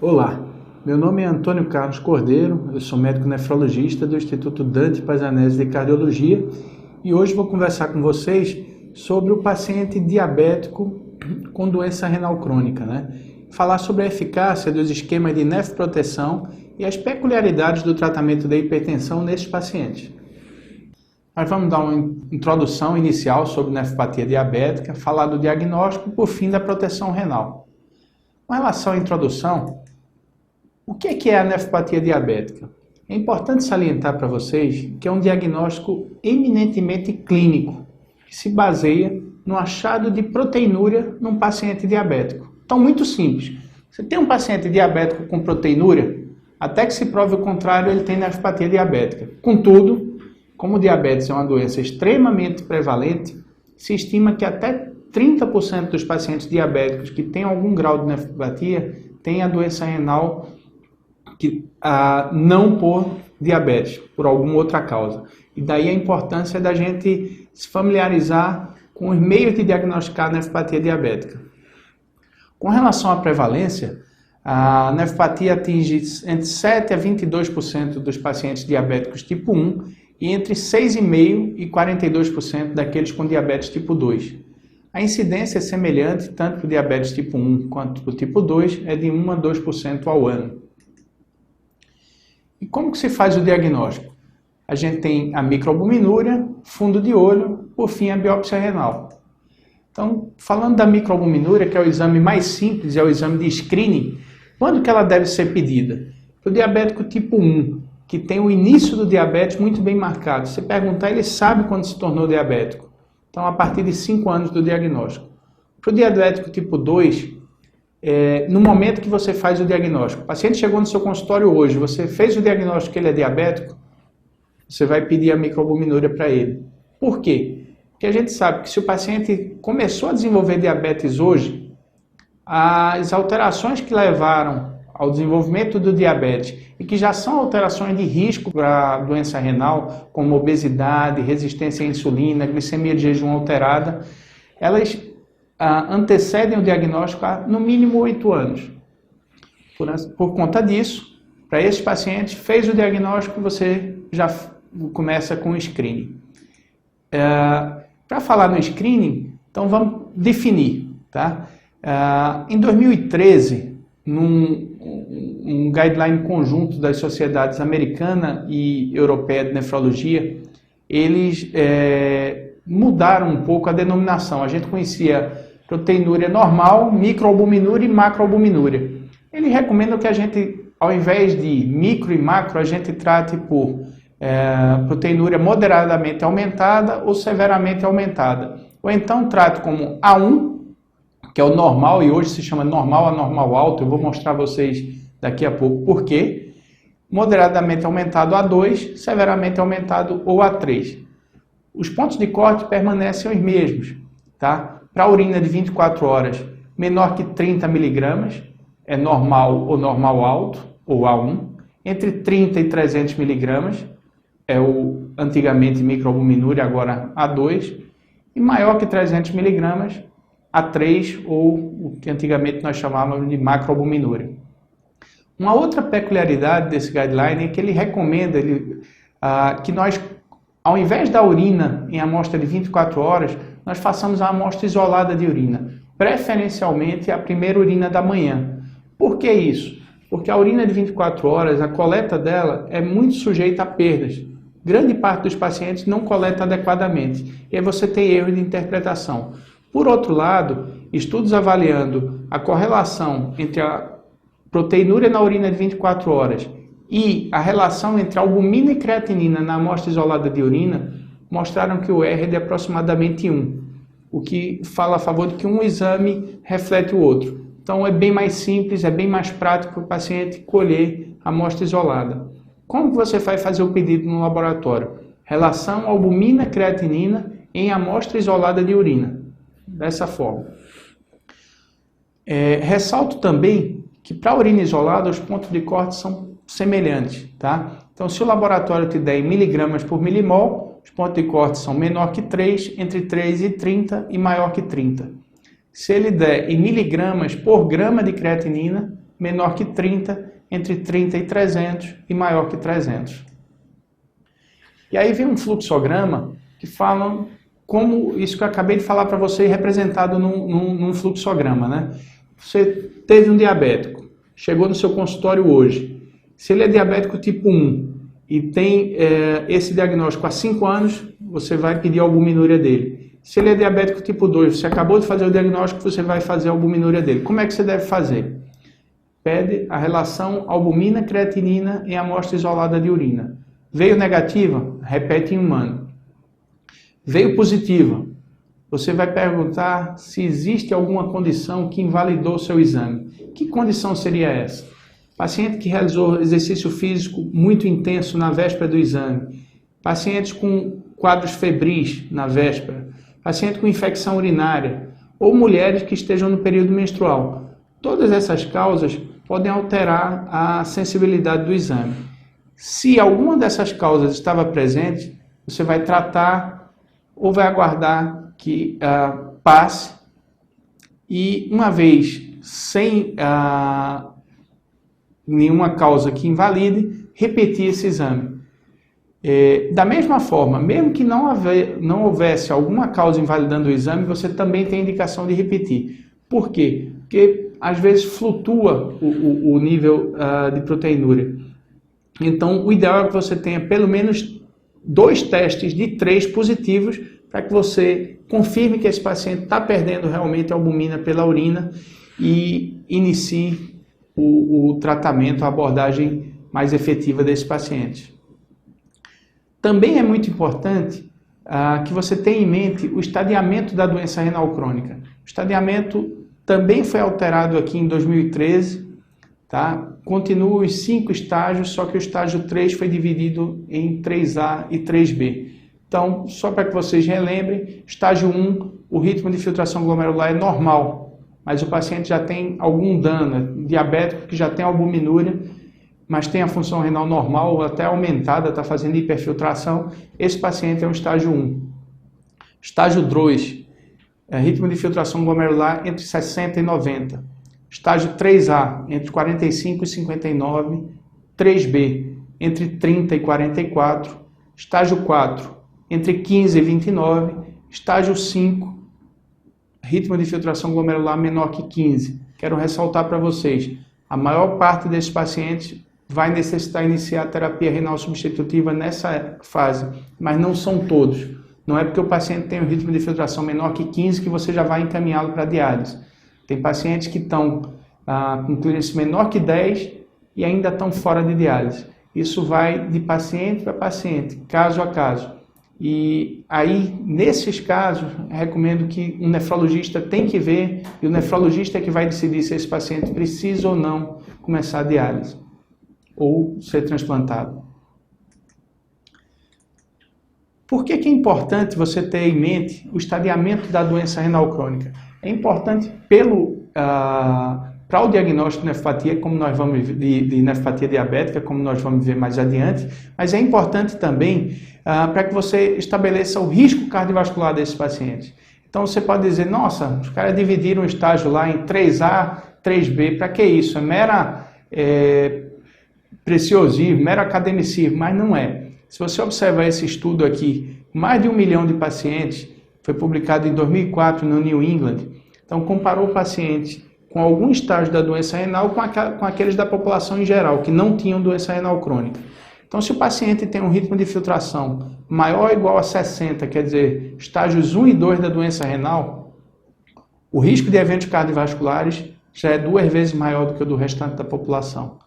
Olá, meu nome é Antônio Carlos Cordeiro, eu sou médico nefrologista do Instituto Dante Pazzanese de Cardiologia e hoje vou conversar com vocês sobre o paciente diabético com doença renal crônica, Falar sobre a eficácia dos esquemas de nefroproteção e as peculiaridades do tratamento da hipertensão nesses pacientes. Nós vamos dar uma introdução inicial sobre nefropatia diabética, falar do diagnóstico e, por fim, da proteção renal. Com relação à introdução, o que é a nefropatia diabética? É importante salientar para vocês que é um diagnóstico eminentemente clínico, que se baseia no achado de proteinúria num paciente diabético. Então, muito simples. Você tem um paciente diabético com proteinúria, até que se prove o contrário, ele tem nefropatia diabética. Contudo, como o diabetes é uma doença extremamente prevalente, se estima que até 30% dos pacientes diabéticos que têm algum grau de nefropatia têm a doença renal não por diabetes, por alguma outra causa. E daí a importância da gente se familiarizar com os meios de diagnosticar a nefropatia diabética. Com relação à prevalência, a nefropatia atinge entre 7 a 22% dos pacientes diabéticos tipo 1 e entre 6,5% e 42% daqueles com diabetes tipo 2. A incidência é semelhante tanto para o diabetes tipo 1 quanto para o tipo 2, é de 1 a 2% ao ano. E como que se faz o diagnóstico? A gente tem a microalbuminúria, fundo de olho, por fim a biópsia renal. Então, falando da microalbuminúria, que é o exame mais simples, é o exame de screening, quando que ela deve ser pedida? Para o diabético tipo 1, que tem o início do diabetes muito bem marcado. Se perguntar, ele sabe quando se tornou diabético. Então, a partir de 5 anos do diagnóstico. Para o diabético tipo 2, no momento que você faz o diagnóstico, o paciente chegou no seu consultório hoje, você fez o diagnóstico que ele é diabético, você vai pedir a microalbuminúria para ele. Por quê? Porque a gente sabe que se o paciente começou a desenvolver diabetes hoje, as alterações que levaram ao desenvolvimento do diabetes e que já são alterações de risco para a doença renal, como obesidade, resistência à insulina, glicemia de jejum alterada, elas antecedem o diagnóstico há no mínimo 8 anos. Por conta disso, para esses pacientes, fez o diagnóstico, você já começa com o screening. Para falar no screening, então vamos definir. Tá? Em 2013, num guideline conjunto das sociedades americana e europeia de nefrologia, eles mudaram um pouco a denominação. A gente conhecia proteinúria normal, microalbuminúria e macroalbuminúria. Eles recomendam que a gente, ao invés de micro e macro, a gente trate por proteinúria moderadamente aumentada ou severamente aumentada. Ou então trate como A1, que é o normal, e hoje se chama normal a normal alto. Eu vou mostrar a vocês daqui a pouco por quê. Moderadamente aumentado A2, severamente aumentado ou A3. Os pontos de corte permanecem os mesmos, tá? Para a urina de 24 horas, menor que 30 mg, é normal ou normal alto, ou A1. Entre 30 e 300 mg, é o antigamente microalbuminúria, agora A2. E maior que 300 mg, A3, ou o que antigamente nós chamávamos de macroalbuminúria. Uma outra peculiaridade desse guideline é que ele recomenda que nós, ao invés da urina em amostra de 24 horas, nós façamos a amostra isolada de urina, preferencialmente a primeira urina da manhã. Por que isso? Porque a urina de 24 horas, a coleta dela é muito sujeita a perdas. Grande parte dos pacientes não coleta adequadamente, e aí você tem erro de interpretação. Por outro lado, estudos avaliando a correlação entre a proteinúria na urina de 24 horas e a relação entre albumina e creatinina na amostra isolada de urina mostraram que o R é de aproximadamente 1, o que fala a favor de que um exame reflete o outro. Então é bem mais simples, é bem mais prático para o paciente colher a amostra isolada. Como que você vai fazer o pedido no laboratório? Relação albumina-creatinina em amostra isolada de urina. Dessa forma. Ressalto também que para a urina isolada os pontos de corte são semelhantes. Tá? Então se o laboratório te der em miligramas por milimol, os pontos de corte são menor que 3, entre 3 e 30 e maior que 30. Se ele der em miligramas por grama de creatinina, menor que 30, entre 30 e 300 e maior que 300. E aí vem um fluxograma que fala como isso que eu acabei de falar para você representado num fluxograma, né? Você teve um diabético, chegou no seu consultório hoje. Se ele é diabético tipo 1 e tem esse diagnóstico há 5 anos, você vai pedir a albuminúria dele. Se ele é diabético tipo 2, você acabou de fazer o diagnóstico, você vai fazer a albuminúria dele. Como é que você deve fazer? Pede a relação albumina-creatinina em amostra isolada de urina. Veio negativa? Repete em um ano. Veio positiva? Você vai perguntar se existe alguma condição que invalidou o seu exame. Que condição seria essa? Paciente que realizou exercício físico muito intenso na véspera do exame. Pacientes com quadros febris na véspera. Paciente com infecção urinária. Ou mulheres que estejam no período menstrual. Todas essas causas podem alterar a sensibilidade do exame. Se alguma dessas causas estava presente, você vai tratar ou vai aguardar que passe e, uma vez sem nenhuma causa que invalide, repetir esse exame. Da mesma forma, mesmo que não houvesse alguma causa invalidando o exame, você também tem indicação de repetir. Por quê? Porque às vezes flutua o nível de proteinúria. Então, o ideal é que você tenha pelo menos 2 testes de 3 positivos para que você confirme que esse paciente está perdendo realmente a albumina pela urina e inicie o tratamento, a abordagem mais efetiva desse paciente. Também é muito importante que você tenha em mente o estadiamento da doença renal crônica. O estadiamento também foi alterado aqui em 2013, tá? Continua os 5 estágios, só que o estágio 3 foi dividido em 3A e 3B. Então, só para que vocês relembrem, estágio 1, o ritmo de filtração glomerular é normal, mas o paciente já tem algum dano, é diabético que já tem albuminúria, mas tem a função renal normal ou até aumentada, está fazendo hiperfiltração. Esse paciente é um estágio 1. Estágio 2, ritmo de filtração glomerular entre 60 e 90. Estágio 3A, entre 45 e 59. 3B, entre 30 e 44. Estágio 4, entre 15 e 29. Estágio 5, ritmo de filtração glomerular menor que 15. Quero ressaltar para vocês, a maior parte desses pacientes vai necessitar iniciar a terapia renal substitutiva nessa fase, mas não são todos. Não é porque o paciente tem um ritmo de filtração menor que 15 que você já vai encaminhá-lo para diálise. Tem pacientes que estão com clearance menor que 10 e ainda estão fora de diálise. Isso vai de paciente para paciente, caso a caso. E aí, nesses casos, recomendo que um nefrologista tem que ver, e o nefrologista é que vai decidir se esse paciente precisa ou não começar a diálise ou ser transplantado. Por que é importante você ter em mente o estadiamento da doença renal crônica? É importante para o diagnóstico de nefropatia, como nós vamos de nefropatia diabética, como nós vamos ver mais adiante, mas é importante também para que você estabeleça o risco cardiovascular desse paciente. Então você pode dizer, nossa, os caras dividiram o estágio lá em 3A, 3B, para que isso? É mera preciosismo, mero academicismo, mas não é. Se você observar esse estudo aqui, mais de 1 milhão de pacientes, foi publicado em 2004 no New England, então comparou o paciente com algum estágio da doença renal com aqueles da população em geral, que não tinham doença renal crônica. Então, se o paciente tem um ritmo de filtração maior ou igual a 60, quer dizer, estágios 1 e 2 da doença renal, o risco de eventos cardiovasculares já é 2 vezes maior do que o do restante da população.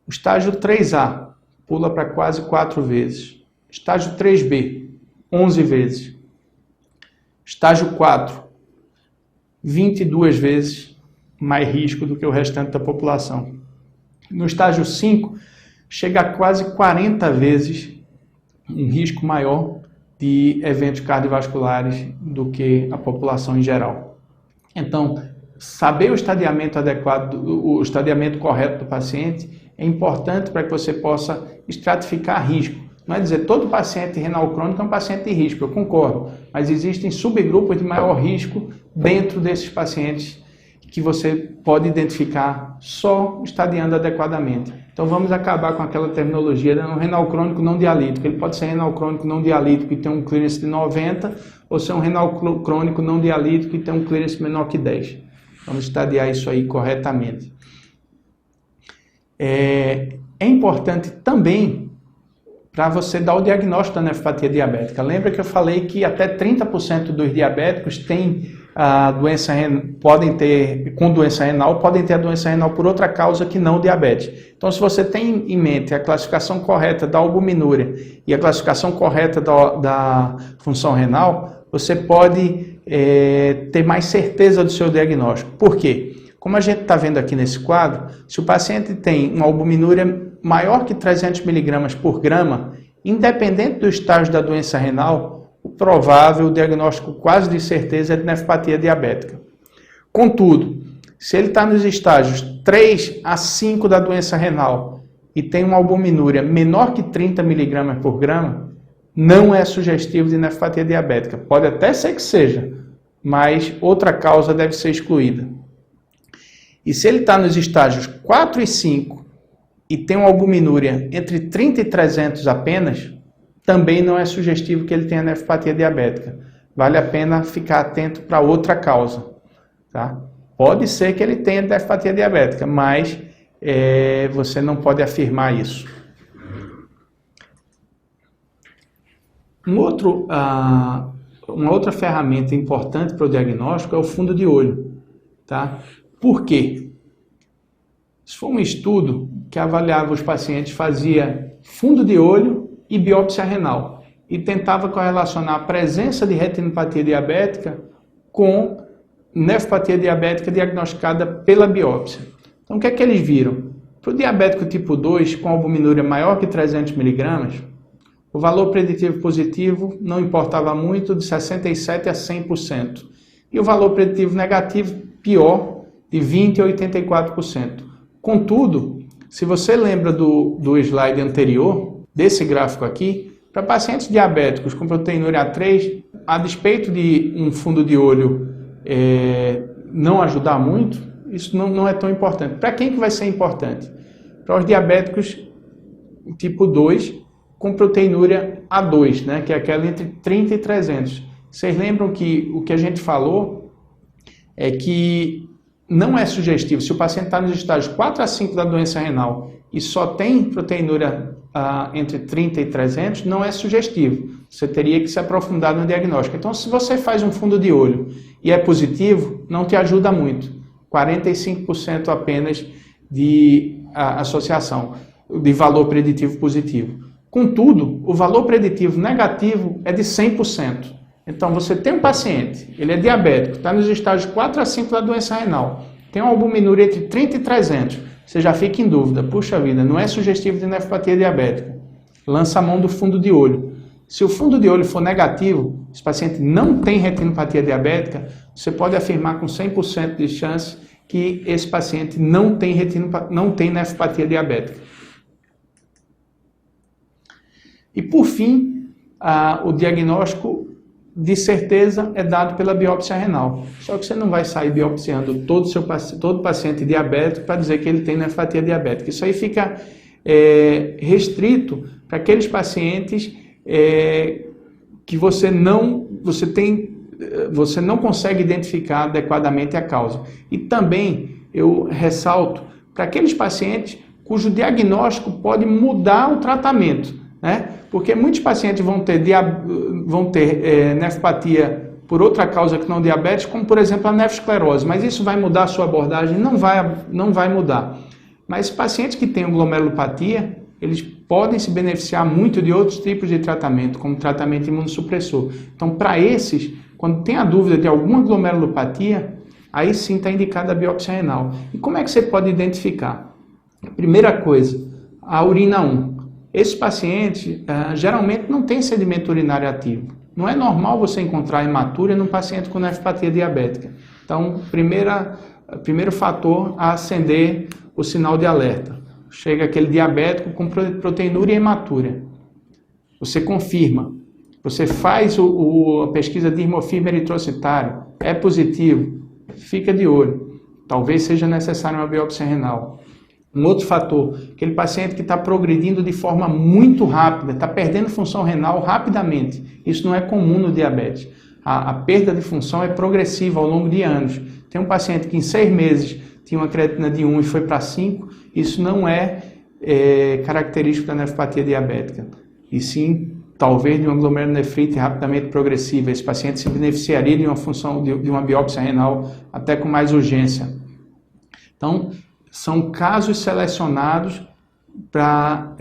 O estágio 3A pula para quase 4 vezes. Estágio 3B, 11 vezes. Estágio 4, 22 vezes mais risco do que o restante da população. No estágio 5, chega a quase 40 vezes um risco maior de eventos cardiovasculares do que a população em geral. Então, saber o estadiamento adequado, o estadiamento correto do paciente é importante para que você possa estratificar risco. Não é dizer todo paciente renal crônico é um paciente de risco, eu concordo, mas existem subgrupos de maior risco dentro desses pacientes que você pode identificar só estadiando adequadamente. Então vamos acabar com aquela terminologia de um renal crônico não dialítico. Ele pode ser renal crônico não dialítico e ter um clearance de 90, ou ser um renal crônico não dialítico e ter um clearance menor que 10. Vamos estadiar isso aí corretamente. É importante também para você dar o diagnóstico da nefropatia diabética. Lembra que eu falei que até 30% dos diabéticos têm a doença podem ter a doença renal por outra causa que não diabetes. Então, se você tem em mente a classificação correta da albuminúria e a classificação correta da função renal, você pode ter mais certeza do seu diagnóstico. Por quê? Como a gente está vendo aqui nesse quadro, se o paciente tem uma albuminúria maior que 300 mg por grama, independente do estágio da doença renal, o provável, o diagnóstico quase de certeza é de nefropatia diabética. Contudo, se ele está nos estágios 3 a 5 da doença renal e tem uma albuminúria menor que 30 mg por grama, não é sugestivo de nefropatia diabética. Pode até ser que seja, mas outra causa deve ser excluída. E se ele está nos estágios 4 e 5 e tem uma albuminúria entre 30 e 300 apenas, também não é sugestivo que ele tenha nefropatia diabética. Vale a pena ficar atento para outra causa. Tá? Pode ser que ele tenha nefropatia diabética, mas você não pode afirmar isso. Uma outra ferramenta importante para o diagnóstico é o fundo de olho. Tá? Por quê? Isso foi um estudo que avaliava os pacientes, fazia fundo de olho e biópsia renal, e tentava correlacionar a presença de retinopatia diabética com nefropatia diabética diagnosticada pela biópsia. Então, o que é que eles viram? Para o diabético tipo 2, com albuminúria maior que 300 mg, o valor preditivo positivo não importava muito, de 67% a 100%. E o valor preditivo negativo, pior, de 20% a 84%. Contudo, se você lembra do slide anterior, desse gráfico aqui, para pacientes diabéticos com proteinúria A3, a despeito de um fundo de olho não ajudar muito, isso não é tão importante. Para quem que vai ser importante? Para os diabéticos tipo 2 com proteinúria A2, né, que é aquela entre 30 e 300. Vocês lembram que o que a gente falou é que não é sugestivo. Se o paciente está nos estágios 4 a 5 da doença renal e só tem proteinúria entre 30 e 300, não é sugestivo. Você teria que se aprofundar no diagnóstico. Então, se você faz um fundo de olho e é positivo, não te ajuda muito. 45% apenas de associação, de valor preditivo positivo. Contudo, o valor preditivo negativo é de 100%. Então, você tem um paciente, ele é diabético, está nos estágios 4 a 5 da doença renal, tem uma albuminúria entre 30 e 300, você já fica em dúvida, puxa vida, não é sugestivo de nefropatia diabética. Lança a mão do fundo de olho. Se o fundo de olho for negativo, esse paciente não tem retinopatia diabética, você pode afirmar com 100% de chance que esse paciente não tem nefropatia diabética. E por fim, o diagnóstico de certeza é dado pela biópsia renal. Só que você não vai sair biopsiando todo paciente diabético para dizer que ele tem nefropatia diabética. Isso aí fica restrito para aqueles pacientes que você não consegue identificar adequadamente a causa. E também eu ressalto para aqueles pacientes cujo diagnóstico pode mudar o tratamento, né? Porque muitos pacientes vão ter nefropatia por outra causa que não diabetes, como por exemplo a nefrosclerose, mas isso vai mudar a sua abordagem? Não vai mudar. Mas pacientes que têm glomerulopatia, eles podem se beneficiar muito de outros tipos de tratamento, como tratamento imunossupressor. Então, para esses, quando tem a dúvida de alguma glomerulopatia, aí sim está indicada a biópsia renal. E como é que você pode identificar? Primeira coisa, a urina 1. Esse paciente geralmente não tem sedimento urinário ativo. Não é normal você encontrar hematúria num paciente com nefropatia diabética. Então, primeiro fator a acender o sinal de alerta. Chega aquele diabético com proteinúria e hematúria. Você confirma. Você faz a pesquisa de hemofilme eritrocitário. É positivo. Fica de olho. talvez seja necessária uma biópsia renal. Um outro fator, aquele paciente que está progredindo de forma muito rápida, está perdendo função renal rapidamente. Isso não é comum no diabetes. A perda de função é progressiva ao longo de anos. Tem um paciente que em 6 meses tinha uma creatina de 1 e foi para 5, isso não é característico da nefropatia diabética. E sim, talvez de uma glomerulonefrite rapidamente progressiva. Esse paciente se beneficiaria de uma função de uma biópsia renal até com mais urgência. Então, são casos selecionados para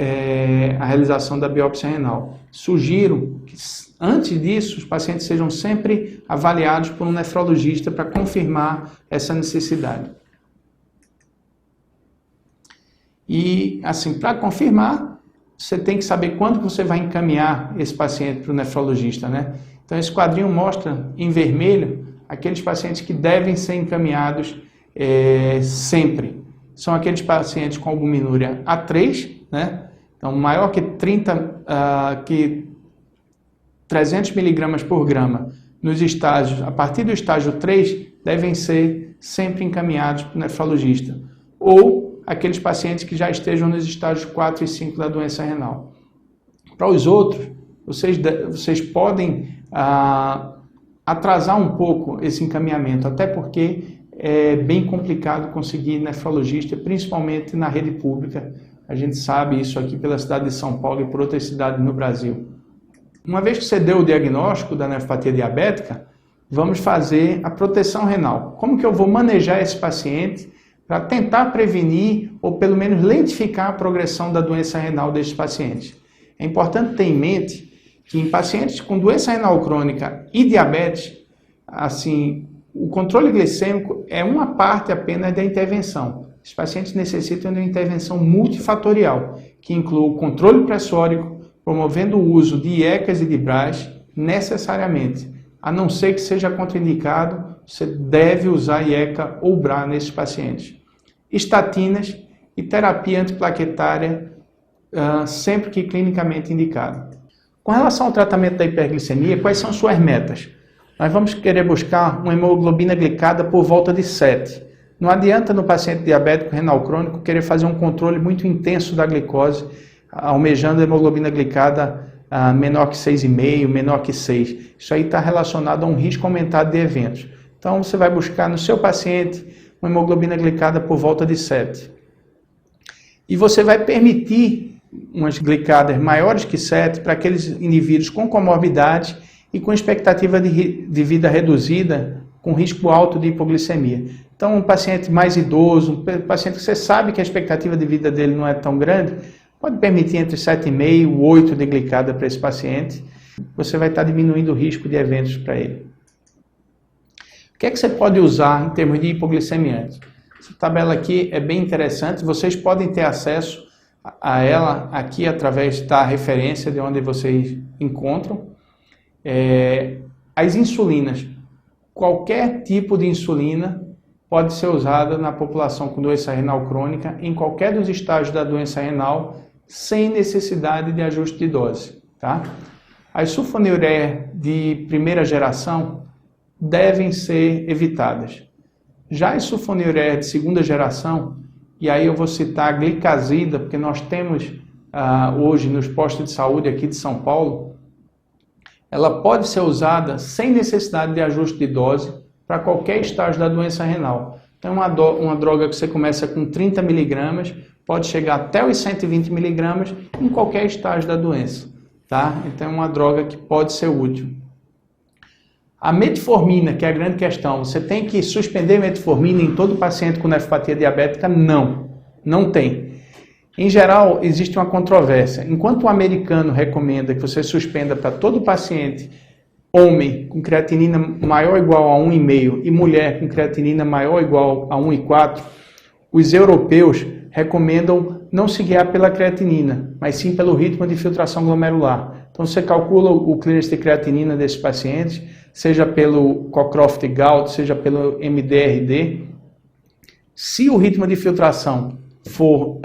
a realização da biópsia renal. Sugiro que, antes disso, os pacientes sejam sempre avaliados por um nefrologista para confirmar essa necessidade. E, assim, para confirmar, você tem que saber quando você vai encaminhar esse paciente para o nefrologista, né? Então, esse quadrinho mostra, em vermelho, aqueles pacientes que devem ser encaminhados sempre. São aqueles pacientes com albuminúria A3, né? Então, maior que 300 mg por grama nos estágios, a partir do estágio 3, devem ser sempre encaminhados para o nefrologista. Ou aqueles pacientes que já estejam nos estágios 4 e 5 da doença renal. Para os outros, vocês podem atrasar um pouco esse encaminhamento, até porque é bem complicado conseguir nefrologista, principalmente na rede pública. A gente sabe isso aqui pela cidade de São Paulo e por outras cidades no Brasil. Uma vez que você deu o diagnóstico da nefropatia diabética, vamos fazer a proteção renal. Como que eu vou manejar esse paciente para tentar prevenir ou pelo menos lentificar a progressão da doença renal desses pacientes? É importante ter em mente que em pacientes com doença renal crônica e diabetes, assim, o controle glicêmico é uma parte apenas da intervenção. Os pacientes necessitam de uma intervenção multifatorial, que inclui o controle pressórico, promovendo o uso de IECAs e de BRAs necessariamente. A não ser que seja contraindicado, você deve usar IECA ou BRA nesses pacientes. Estatinas e terapia antiplaquetária, sempre que clinicamente indicado. Com relação ao tratamento da hiperglicemia, quais são suas metas? Nós vamos querer buscar uma hemoglobina glicada por volta de 7. Não adianta no paciente diabético renal crônico querer fazer um controle muito intenso da glicose, almejando a hemoglobina glicada menor que 6,5, menor que 6. Isso aí está relacionado a um risco aumentado de eventos. Então, você vai buscar no seu paciente uma hemoglobina glicada por volta de 7. E você vai permitir umas glicadas maiores que 7 para aqueles indivíduos com comorbidade e com expectativa de vida reduzida, com risco alto de hipoglicemia. Então, um paciente mais idoso, um paciente que você sabe que a expectativa de vida dele não é tão grande, pode permitir entre 7,5 e 8 de glicada para esse paciente. Você vai estar diminuindo o risco de eventos para ele. O que é que você pode usar em termos de hipoglicemiantes? Essa tabela aqui é bem interessante. Vocês podem ter acesso a ela aqui através da referência de onde vocês encontram. As insulinas. Qualquer tipo de insulina pode ser usada na população com doença renal crônica em qualquer dos estágios da doença renal, sem necessidade de ajuste de dose. Tá? As sulfonilureas de primeira geração devem ser evitadas. Já as sulfonilureas de segunda geração, e aí eu vou citar a glicazida, porque nós temos hoje nos postos de saúde aqui de São Paulo, ela pode ser usada sem necessidade de ajuste de dose para qualquer estágio da doença renal. Então, uma droga que você começa com 30 mg, pode chegar até os 120 mg em qualquer estágio da doença. Tá? Então, é uma droga que pode ser útil. A metformina, que é a grande questão, você tem que suspender metformina em todo paciente com nefropatia diabética? Não tem. Em geral, existe uma controvérsia. Enquanto o americano recomenda que você suspenda para todo paciente, homem com creatinina maior ou igual a 1,5 e mulher com creatinina maior ou igual a 1,4, os europeus recomendam não se guiar pela creatinina, mas sim pelo ritmo de filtração glomerular. Então, você calcula o clearance de creatinina desses pacientes, seja pelo Cockcroft-Gault, seja pelo MDRD. Se o ritmo de filtração for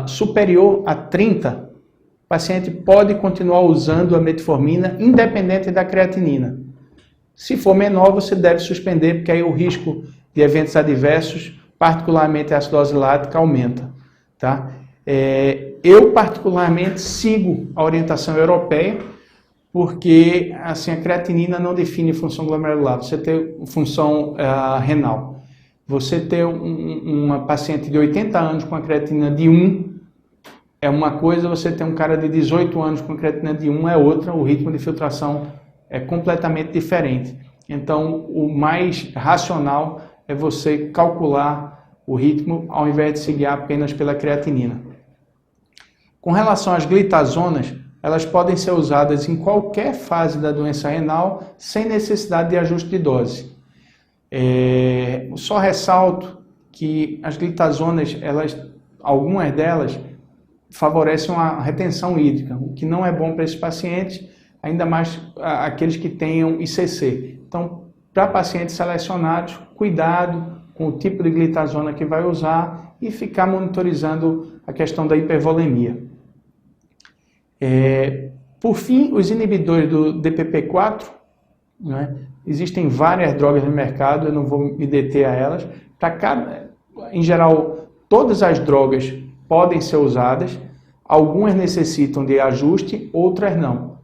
superior a 30, o paciente pode continuar usando a metformina independente da creatinina. Se for menor, você deve suspender, porque aí o risco de eventos adversos particularmente a acidose lática, aumenta. Tá? Eu, particularmente, sigo a orientação europeia, porque assim, a creatinina não define função glomerular, você tem função renal. Você ter uma paciente de 80 anos com a creatinina de 1 é uma coisa, você ter um cara de 18 anos com a creatinina de 1 é outra, o ritmo de filtração é completamente diferente. Então, o mais racional é você calcular o ritmo ao invés de se guiar apenas pela creatinina. Com relação às glitazonas, elas podem ser usadas em qualquer fase da doença renal sem necessidade de ajuste de dose. Só ressalto que as glitazonas, algumas delas favorecem a retenção hídrica, o que não é bom para esses pacientes, ainda mais aqueles que tenham ICC. Então, para pacientes selecionados, cuidado com o tipo de glitazona que vai usar e ficar monitorizando a questão da hipervolemia. Por fim, os inibidores do DPP-4, né? Existem várias drogas no mercado, eu não vou me deter a elas. Em geral, todas as drogas podem ser usadas, algumas necessitam de ajuste, outras não.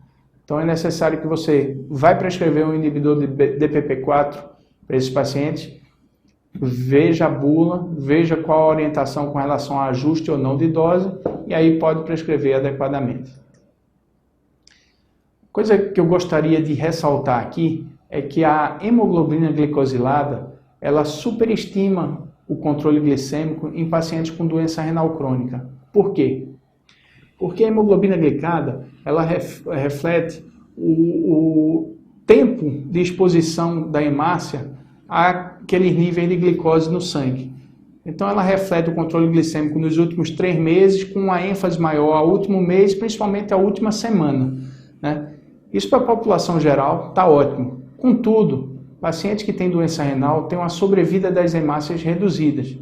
Então é necessário que você vai prescrever um inibidor de DPP-4 para esses pacientes, veja a bula, veja qual a orientação com relação a ajuste ou não de dose, e aí pode prescrever adequadamente. Coisa que eu gostaria de ressaltar aqui é que a hemoglobina glicosilada, ela superestima o controle glicêmico em pacientes com doença renal crônica. Por quê? Porque a hemoglobina glicada, ela reflete o tempo de exposição da hemácia àqueles níveis de glicose no sangue. Então ela reflete o controle glicêmico nos últimos 3 meses, com uma ênfase maior ao último mês, principalmente à última semana, né? Isso para a população geral está ótimo. Contudo, pacientes que têm doença renal têm uma sobrevida das hemácias reduzidas.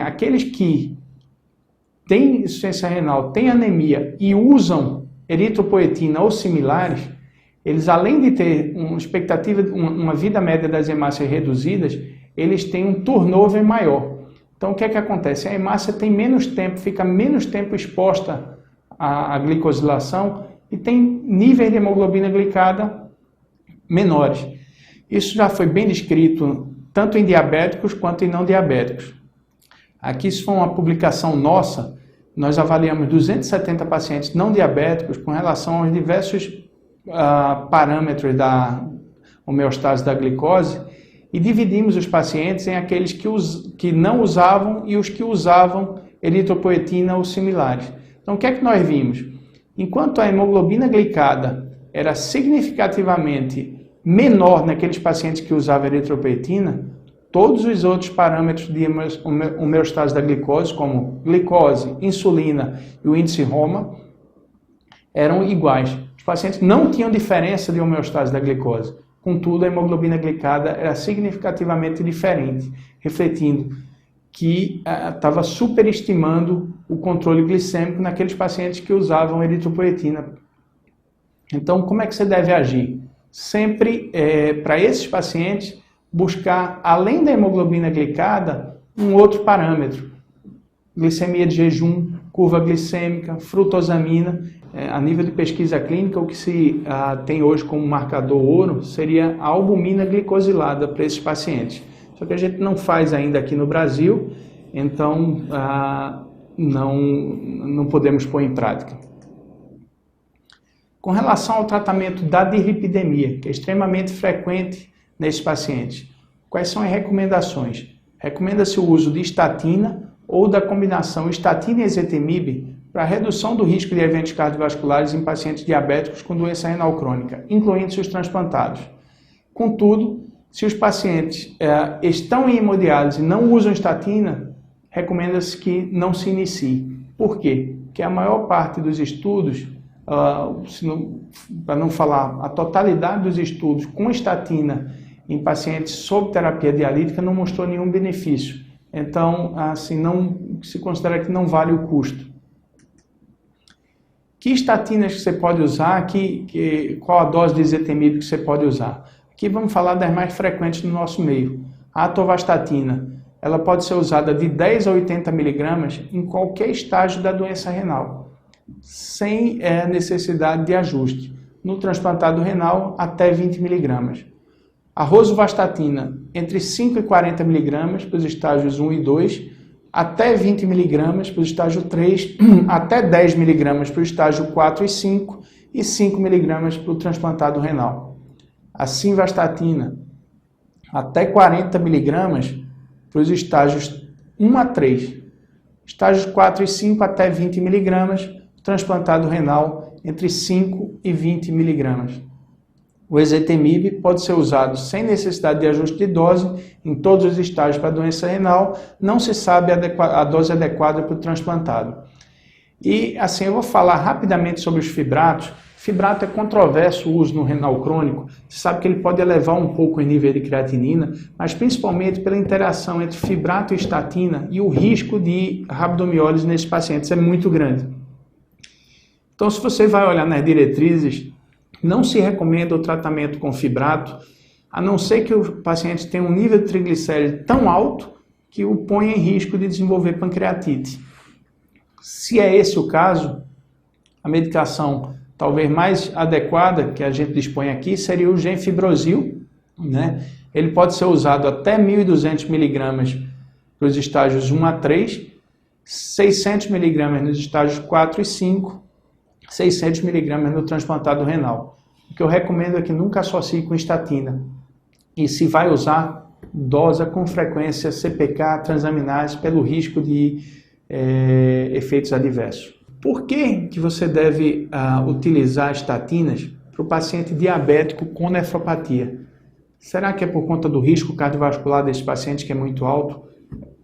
Aqueles que têm insuficiência renal, têm anemia e usam eritropoetina ou similares, eles, além de ter uma expectativa, uma vida média das hemácias reduzidas, eles têm um turnover maior. Então, o que é que acontece? A hemácia tem menos tempo, fica menos tempo exposta à glicosilação e tem níveis de hemoglobina glicada menores. Isso já foi bem descrito tanto em diabéticos quanto em não diabéticos. Aqui, isso foi uma publicação nossa, nós avaliamos 270 pacientes não diabéticos com relação aos diversos parâmetros da homeostase da glicose e dividimos os pacientes em aqueles que não usavam e os que usavam eritropoetina ou similares. Então, o que é que nós vimos? Enquanto a hemoglobina glicada era significativamente menor naqueles pacientes que usavam eritropoetina, todos os outros parâmetros de homeostase da glicose, como glicose, insulina e o índice Roma, eram iguais. Os pacientes não tinham diferença de homeostase da glicose. Contudo, a hemoglobina glicada era significativamente diferente, refletindo que estava superestimando o controle glicêmico naqueles pacientes que usavam eritropoetina. Então, como é que você deve agir? Sempre, para esses pacientes, buscar, além da hemoglobina glicada, um outro parâmetro. Glicemia de jejum, curva glicêmica, frutosamina. A nível de pesquisa clínica, o que se tem hoje como marcador ouro seria a albumina glicosilada para esses pacientes. Só que a gente não faz ainda aqui no Brasil, então não podemos pôr em prática. Com relação ao tratamento da dislipidemia, que é extremamente frequente nesses pacientes, quais são as recomendações? Recomenda-se o uso de estatina ou da combinação estatina e ezetimibe para redução do risco de eventos cardiovasculares em pacientes diabéticos com doença renal crônica, incluindo os transplantados. Contudo, se os pacientes estão em hemodiálise e não usam estatina, recomenda-se que não se inicie. Por quê? Porque a maior parte dos estudos, para não falar a totalidade dos estudos com estatina em pacientes sob terapia dialítica não mostrou nenhum benefício. Então, assim, não se considera que não vale o custo. Que estatinas que você pode usar? Qual a dose de ezetimibe que você pode usar? Aqui vamos falar das mais frequentes no nosso meio. A atorvastatina, ela pode ser usada de 10 a 80 miligramas em qualquer estágio da doença renal, sem necessidade de ajuste. No transplantado renal, até 20 miligramas. A rosuvastatina, entre 5 e 40 miligramas para os estágios 1 e 2, até 20 miligramas para o estágio 3, até 10 miligramas para o estágio 4 e 5 miligramas para o transplantado renal. A simvastatina, até 40 miligramas para os estágios 1 a 3, estágios 4 e 5 até 20 miligramas, transplantado renal entre 5 e 20 miligramas. O ezetimibe pode ser usado sem necessidade de ajuste de dose em todos os estágios para a doença renal, não se sabe a dose adequada para o transplantado. E assim, eu vou falar rapidamente sobre os fibratos. Fibrato é controverso o uso no renal crônico, você sabe que ele pode elevar um pouco o nível de creatinina, mas principalmente pela interação entre fibrato e estatina e o risco de rabdomiólise nesses pacientes é muito grande. Então, se você vai olhar nas diretrizes, não se recomenda o tratamento com fibrato, a não ser que o paciente tenha um nível de triglicérides tão alto que o ponha em risco de desenvolver pancreatite. Se é esse o caso, a medicação talvez mais adequada que a gente dispõe aqui seria o gemfibrosil, né? Ele pode ser usado até 1.200 miligramas para os estágios 1 a 3, 600 miligramas nos estágios 4 e 5, 600 miligramas no transplantado renal. O que eu recomendo é que nunca associe com estatina. E se vai usar, dosa com frequência CPK, transaminase, pelo risco de efeitos adversos. Por que você deve utilizar estatinas para o paciente diabético com nefropatia? Será que é por conta do risco cardiovascular desse paciente que é muito alto?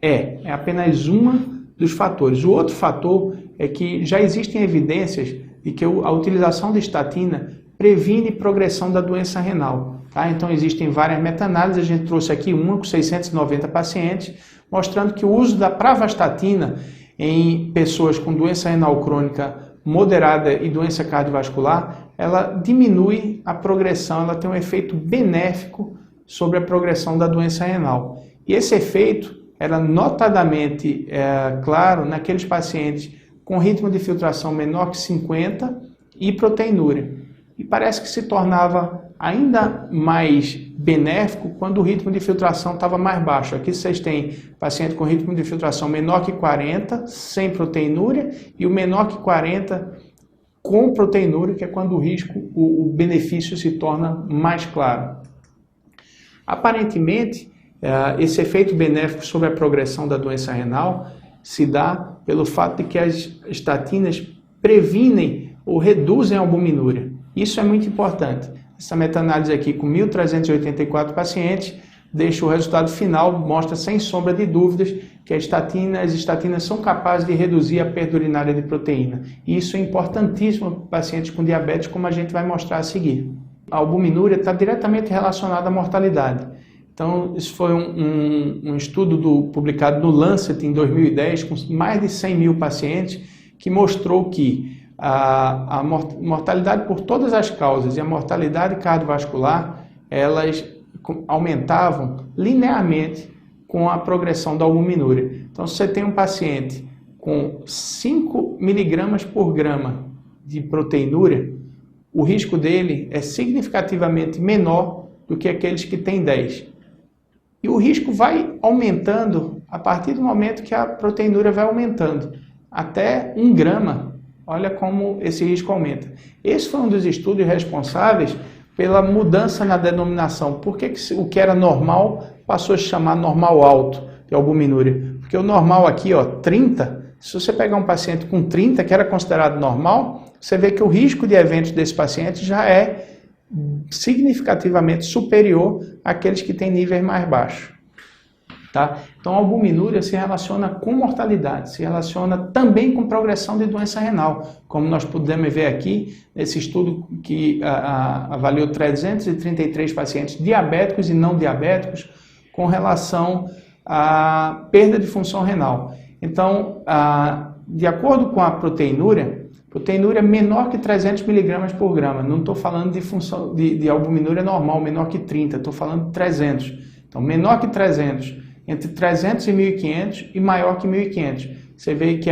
É apenas um dos fatores. O outro fator é que já existem evidências de que a utilização de estatina previne progressão da doença renal. Tá? Então existem várias meta-análises, a gente trouxe aqui uma com 690 pacientes, mostrando que o uso da pravastatina em pessoas com doença renal crônica moderada e doença cardiovascular, ela diminui a progressão, ela tem um efeito benéfico sobre a progressão da doença renal. E esse efeito era notadamente claro naqueles pacientes com ritmo de filtração menor que 50 e proteinúria. E parece que se tornava ainda mais benéfico quando o ritmo de filtração estava mais baixo. Aqui vocês têm paciente com ritmo de filtração menor que 40, sem proteinúria, e o menor que 40 com proteinúria, que é quando o risco, o benefício se torna mais claro. Aparentemente, esse efeito benéfico sobre a progressão da doença renal se dá pelo fato de que as estatinas previnem ou reduzem a albuminúria. Isso é muito importante. Essa meta-análise aqui com 1.384 pacientes deixa o resultado final, mostra sem sombra de dúvidas que as estatinas são capazes de reduzir a perda urinária de proteína. E isso é importantíssimo para pacientes com diabetes, como a gente vai mostrar a seguir. A albuminúria está diretamente relacionada à mortalidade. Então, isso foi um estudo publicado no Lancet em 2010, com mais de 100 mil pacientes, que mostrou que a mortalidade por todas as causas e a mortalidade cardiovascular, elas aumentavam linearmente com a progressão da albuminúria. Então, se você tem um paciente com 5 miligramas por grama de proteinúria, o risco dele é significativamente menor do que aqueles que têm 10. E o risco vai aumentando a partir do momento que a proteinúria vai aumentando. Até 1 grama, olha como esse risco aumenta. Esse foi um dos estudos responsáveis pela mudança na denominação. Por que o que era normal passou a se chamar normal alto de albuminúria? Porque o normal aqui, 30, se você pegar um paciente com 30, que era considerado normal, você vê que o risco de eventos desse paciente já é significativamente superior àqueles que têm níveis mais baixos. Tá? Então, a albuminúria se relaciona com mortalidade, se relaciona também com progressão de doença renal, como nós pudemos ver aqui nesse estudo que avaliou 333 pacientes diabéticos e não diabéticos com relação à perda de função renal. Então, de acordo com a proteinúria menor que 300 mg por grama. Não estou falando de albuminúria normal, menor que 30, estou falando de 300. Então, menor que 300, entre 300 e 1.500 e maior que 1.500. Você vê que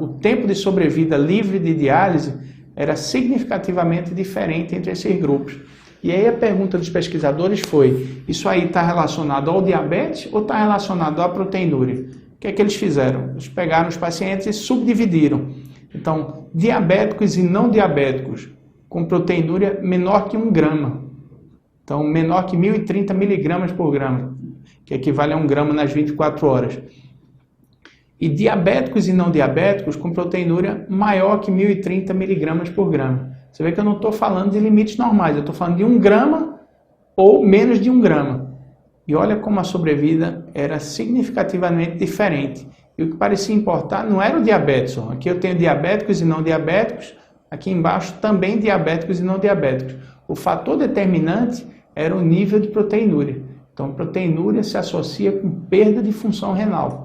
o tempo de sobrevida livre de diálise era significativamente diferente entre esses grupos. E aí a pergunta dos pesquisadores foi, isso aí está relacionado ao diabetes ou está relacionado à proteinúria? O que é que eles fizeram? Eles pegaram os pacientes e subdividiram. Então, diabéticos e não diabéticos com proteinúria menor que 1 grama. Então, menor que 1.030 miligramas por grama, que equivale a 1 grama nas 24 horas. E diabéticos e não diabéticos com proteinúria maior que 1.030 miligramas por grama. Você vê que eu não estou falando de limites normais, eu estou falando de 1 grama ou menos de 1 grama. E olha como a sobrevida era significativamente diferente. E o que parecia importar não era o diabetes. Aqui eu tenho diabéticos e não diabéticos, aqui embaixo também diabéticos e não diabéticos. O fator determinante era o nível de proteinúria. Então, proteinúria se associa com perda de função renal.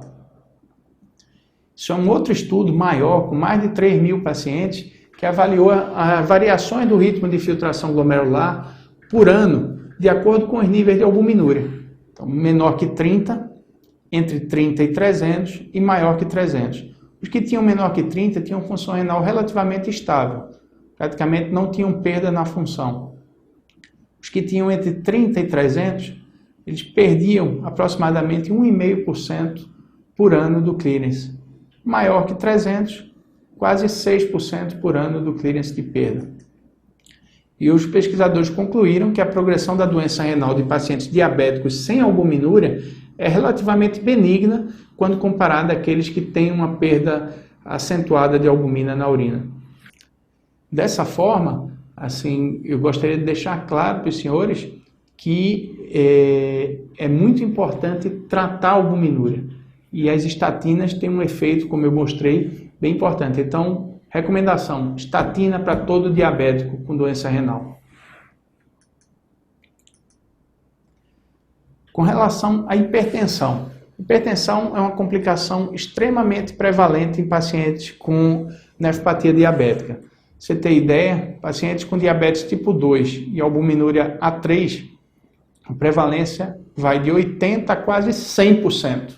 Isso é um outro estudo maior, com mais de 3.000 pacientes, que avaliou as variações do ritmo de filtração glomerular por ano, de acordo com os níveis de albuminúria. Então, menor que 30, entre 30 e 300 e maior que 300. Os que tinham menor que 30 tinham função renal relativamente estável, praticamente não tinham perda na função. Os que tinham entre 30 e 300, eles perdiam aproximadamente 1,5% por ano do clearance. Maior que 300, quase 6% por ano do clearance de perda. E os pesquisadores concluíram que a progressão da doença renal de pacientes diabéticos sem albuminúria é relativamente benigna quando comparada àqueles que têm uma perda acentuada de albumina na urina. Dessa forma, assim, eu gostaria de deixar claro para os senhores que é muito importante tratar a albuminúria. E as estatinas têm um efeito, como eu mostrei, bem importante. Então, recomendação, estatina para todo diabético com doença renal. Com relação à hipertensão. Hipertensão é uma complicação extremamente prevalente em pacientes com nefropatia diabética. Você tem ideia, pacientes com diabetes tipo 2 e albuminúria A3, a prevalência vai de 80% a quase 100%.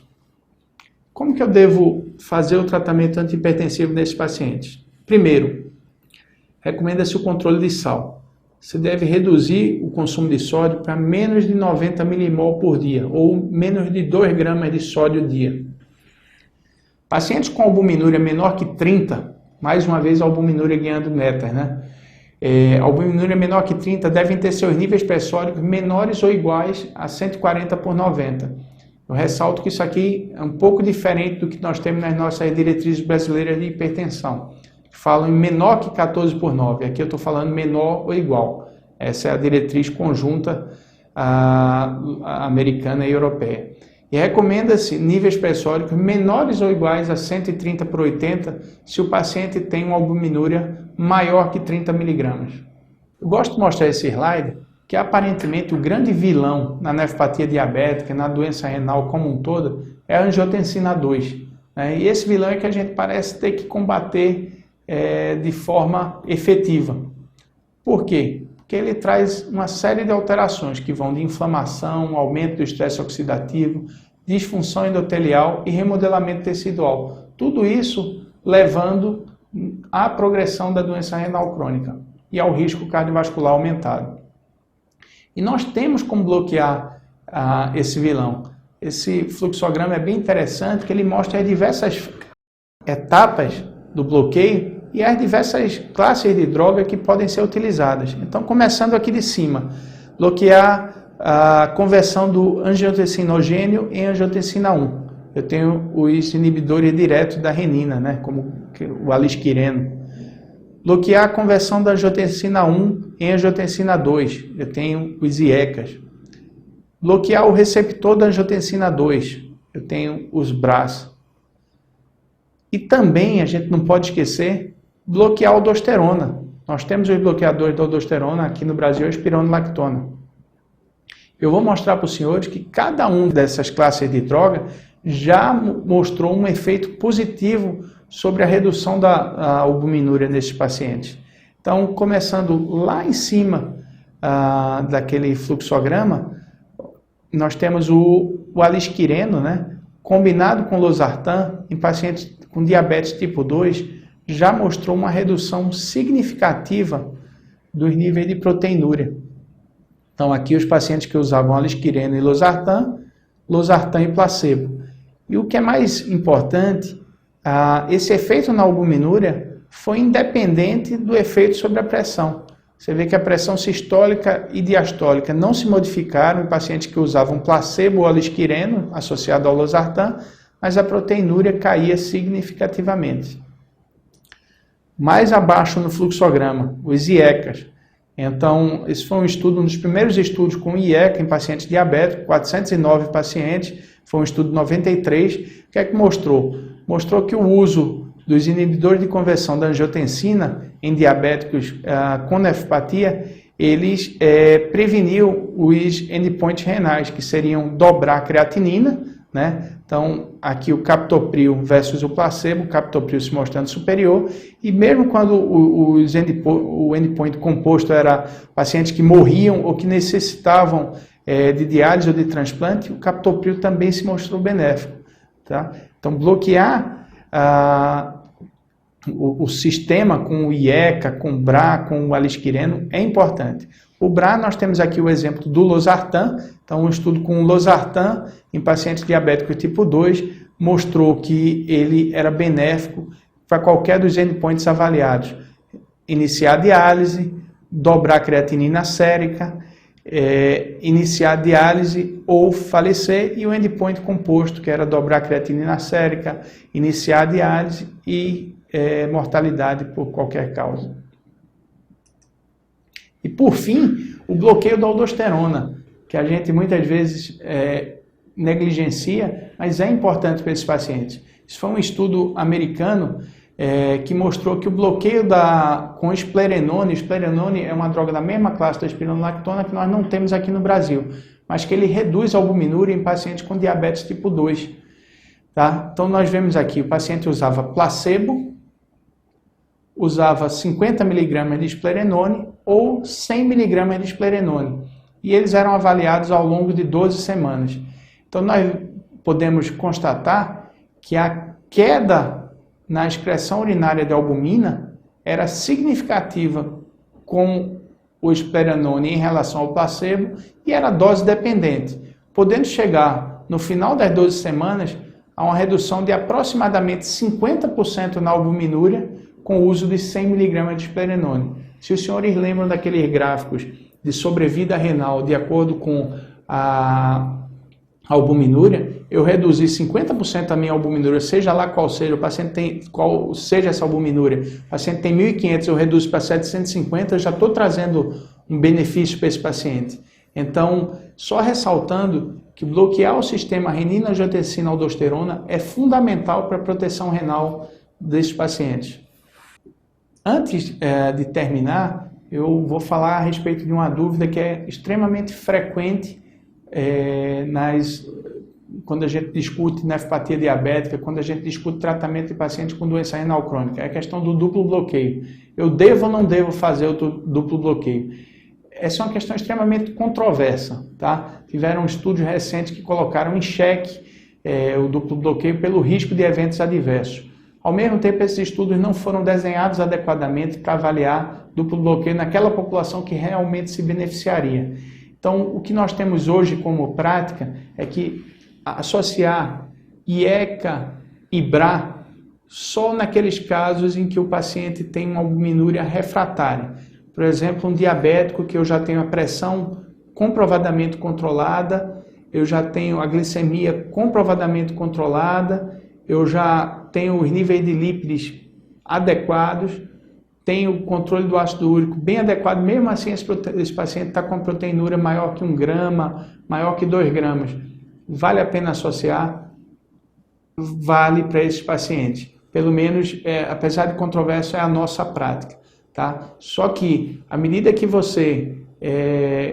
Como que eu devo fazer o tratamento antihipertensivo nesses pacientes? Primeiro, recomenda-se o controle de sal. Você deve reduzir o consumo de sódio para menos de 90 milimol por dia, ou menos de 2 gramas de sódio dia. Pacientes com albuminúria menor que 30, mais uma vez a albuminúria ganhando metas, né? Albuminúria menor que 30 devem ter seus níveis pressóricos menores ou iguais a 140/90. Eu ressalto que isso aqui é um pouco diferente do que nós temos nas nossas diretrizes brasileiras de hipertensão, que falam em menor que 14/9. Aqui eu estou falando menor ou igual. Essa é a diretriz conjunta americana e europeia. E recomenda-se níveis pressóricos menores ou iguais a 130/80 se o paciente tem uma albuminúria maior que 30 miligramas. Eu gosto de mostrar esse slide, que aparentemente o grande vilão na nefropatia diabética, na doença renal como um todo, é a angiotensina 2. Né? E esse vilão é que a gente parece ter que combater de forma efetiva. Por quê? Porque ele traz uma série de alterações que vão de inflamação, aumento do estresse oxidativo, disfunção endotelial e remodelamento tecidual. Tudo isso levando à progressão da doença renal crônica e ao risco cardiovascular aumentado. E nós temos como bloquear esse vilão. Esse fluxograma é bem interessante, que ele mostra as diversas etapas do bloqueio e as diversas classes de droga que podem ser utilizadas. Então, começando aqui de cima, bloquear a conversão do angiotensinogênio em angiotensina 1. Eu tenho os inibidores diretos da renina, né, como o alisquireno. Bloquear a conversão da angiotensina 1 em angiotensina 2. Eu tenho os IECAs. Bloquear o receptor da angiotensina 2. Eu tenho os BRAs. E também, a gente não pode esquecer, bloquear a aldosterona. Nós temos os bloqueadores da aldosterona aqui no Brasil, a espironolactona. Eu vou mostrar para os senhores que cada um dessas classes de droga já mostrou um efeito positivo sobre a redução da albuminúria nesses pacientes. Então, começando lá em cima daquele fluxograma, nós temos o alisquireno, né, combinado com losartan, em pacientes com diabetes tipo 2, já mostrou uma redução significativa dos níveis de proteinúria. Então, aqui os pacientes que usavam alisquireno e losartan e placebo. E o que é mais importante, esse efeito na albuminúria foi independente do efeito sobre a pressão. Você vê que a pressão sistólica e diastólica não se modificaram em pacientes que usavam placebo ou alisquireno associado ao losartan, mas a proteinúria caía significativamente. Mais abaixo no fluxograma, os IECAs. Então, esse foi um dos primeiros estudos com IECA em pacientes diabéticos, 409 pacientes, foi um estudo de 93. O que é que mostrou? Mostrou que o uso dos inibidores de conversão da angiotensina em diabéticos com nefropatia, eles preveniu os endpoints renais, que seriam dobrar a creatinina, né? Então, aqui o captopril versus o placebo, o captopril se mostrando superior, e mesmo quando o endpoint composto era pacientes que morriam ou que necessitavam de diálise ou de transplante, o captopril também se mostrou benéfico. Tá? Então, bloquear o sistema com o IECA, com o BRA, com o alisquireno é importante. O BRA, nós temos aqui o exemplo do losartan. Então, um estudo com o losartan em pacientes diabéticos tipo 2 mostrou que ele era benéfico para qualquer dos endpoints avaliados. Iniciar a diálise, dobrar a creatinina sérica, iniciar a diálise ou falecer, e o endpoint composto, que era dobrar a creatinina sérica, iniciar a diálise e mortalidade por qualquer causa. E por fim, o bloqueio da aldosterona, que a gente muitas vezes negligencia, mas é importante para esses pacientes. Isso foi um estudo americano que mostrou que o bloqueio com esplerenone é uma droga da mesma classe da espironolactona que nós não temos aqui no Brasil, mas que ele reduz a albuminúria em pacientes com diabetes tipo 2. Tá? Então nós vemos aqui, o paciente usava placebo, usava 50 mg de esplerenone ou 100 mg de esplerenone. E eles eram avaliados ao longo de 12 semanas. Então nós podemos constatar que a queda na excreção urinária de albumina era significativa com o esplerenone em relação ao placebo e era dose dependente, podendo chegar no final das 12 semanas a uma redução de aproximadamente 50% na albuminúria com o uso de 100 mg de esplerenone. Se os senhores lembram daqueles gráficos de sobrevida renal de acordo com a albuminúria, eu reduzi 50% a minha albuminúria, seja lá qual seja, qual seja essa albuminúria, o paciente tem 1.500, eu reduzo para 750, eu já estou trazendo um benefício para esse paciente. Então, só ressaltando que bloquear o sistema renina-angiotensina-aldosterona é fundamental para a proteção renal desses pacientes. Antes de terminar, eu vou falar a respeito de uma dúvida que é extremamente frequente quando a gente discute nefropatia diabética, quando a gente discute tratamento de pacientes com doença renal crônica, é a questão do duplo bloqueio. Eu devo ou não devo fazer o duplo bloqueio? Essa é uma questão extremamente controversa. Tá? Tiveram estudos recentes que colocaram em xeque o duplo bloqueio pelo risco de eventos adversos. Ao mesmo tempo, esses estudos não foram desenhados adequadamente para avaliar duplo bloqueio naquela população que realmente se beneficiaria. Então, o que nós temos hoje como prática é que associar IECA e BRA só naqueles casos em que o paciente tem uma albuminúria refratária. Por exemplo, um diabético que eu já tenho a pressão comprovadamente controlada, eu já tenho a glicemia comprovadamente controlada, eu já tenho os níveis de lípides adequados, tenho o controle do ácido úrico bem adequado, mesmo assim esse paciente está com proteinúria maior que 1 grama, maior que 2 gramas. Vale a pena associar? Vale para esses pacientes. Pelo menos, apesar de controverso, é a nossa prática. Tá? Só que, à medida que você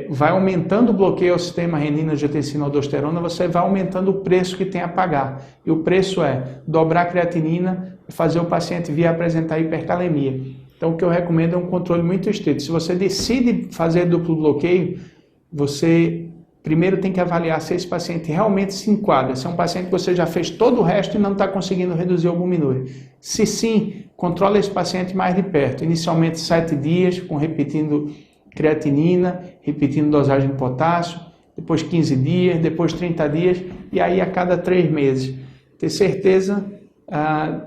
vai aumentando o bloqueio ao sistema renina-angiotensina-aldosterona, você vai aumentando o preço que tem a pagar. E o preço é dobrar a creatinina e fazer o paciente vir apresentar hipercalemia. Então, o que eu recomendo é um controle muito estrito. Se você decide fazer duplo bloqueio, você primeiro tem que avaliar se esse paciente realmente se enquadra, se é um paciente que você já fez todo o resto e não está conseguindo reduzir a albuminúria. Se sim, controla esse paciente mais de perto, inicialmente 7 dias, repetindo creatinina, repetindo dosagem de potássio, depois 15 dias, depois 30 dias, e aí a cada 3 meses.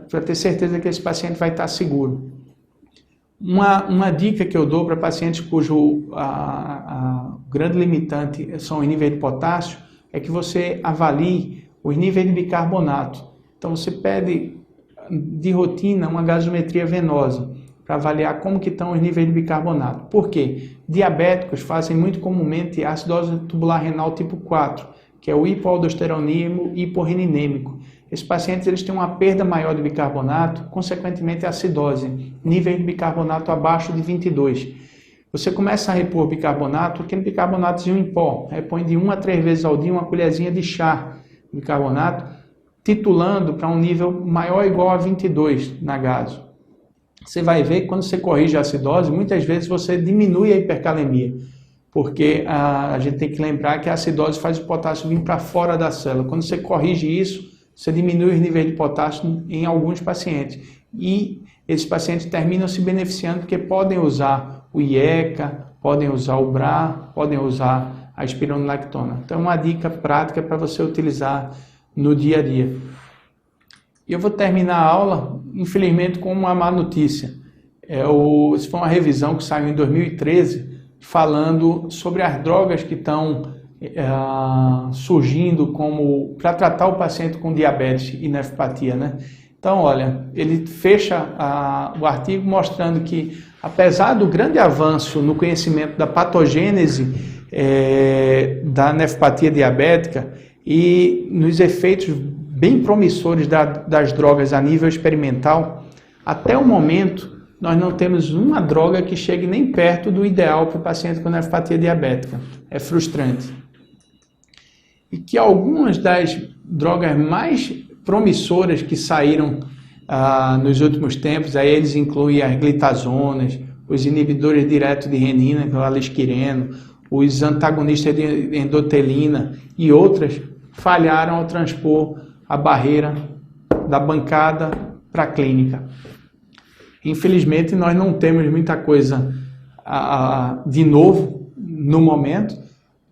Para ter certeza que esse paciente vai estar seguro. Uma dica que eu dou para pacientes cujo grande limitante são os níveis de potássio é que você avalie os níveis de bicarbonato. Então você pede de rotina uma gasometria venosa para avaliar como que estão os níveis de bicarbonato. Por quê? Diabéticos fazem muito comumente acidose tubular renal tipo 4, que é o hipoaldosteronismo hiporreninêmico. Esses pacientes eles têm uma perda maior de bicarbonato, consequentemente acidose, nível de bicarbonato abaixo de 22. Você começa a repor bicarbonato, aquele bicarbonatozinho em pó, repõe de 1 a 3 vezes ao dia uma colherzinha de chá de bicarbonato, titulando para um nível maior ou igual a 22 na gaso. Você vai ver que quando você corrige a acidose, muitas vezes você diminui a hipercalemia, porque a gente tem que lembrar que a acidose faz o potássio vir para fora da célula. Quando você corrige isso, você diminui os níveis de potássio em alguns pacientes. E esses pacientes terminam se beneficiando porque podem usar o IECA, podem usar o BRA, podem usar a espironolactona. Então é uma dica prática para você utilizar no dia a dia. E eu vou terminar a aula, infelizmente, com uma má notícia. Isso foi uma revisão que saiu em 2013, falando sobre as drogas que estão surgindo como para tratar o paciente com diabetes e nefropatia, né? Então, olha, ele fecha o artigo mostrando que, apesar do grande avanço no conhecimento da patogênese da nefropatia diabética e nos efeitos bem promissores das drogas a nível experimental, até o momento nós não temos uma droga que chegue nem perto do ideal para o paciente com nefropatia diabética. É frustrante. E que algumas das drogas mais promissoras que saíram nos últimos tempos, aí eles incluem as glitazonas, os inibidores diretos de renina, que é o alisquireno, os antagonistas de endotelina e outras, falharam ao transpor a barreira da bancada para a clínica. Infelizmente, nós não temos muita coisa de novo no momento,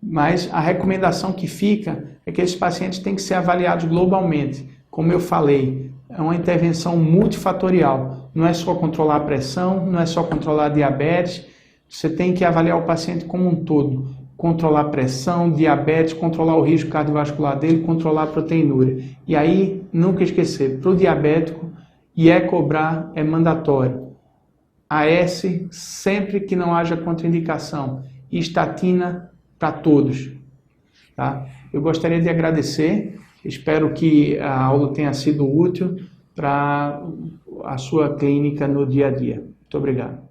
mas a recomendação que fica é que esses pacientes têm que ser avaliados globalmente. Como eu falei, é uma intervenção multifatorial. Não é só controlar a pressão, não é só controlar a diabetes, você tem que avaliar o paciente como um todo. Controlar a pressão, diabetes, controlar o risco cardiovascular dele, controlar a proteinúria. E aí, nunca esquecer, para o diabético, IECA é mandatório. AS, sempre que não haja contraindicação. E estatina para todos. Tá? Eu gostaria de agradecer, espero que a aula tenha sido útil para a sua clínica no dia a dia. Muito obrigado.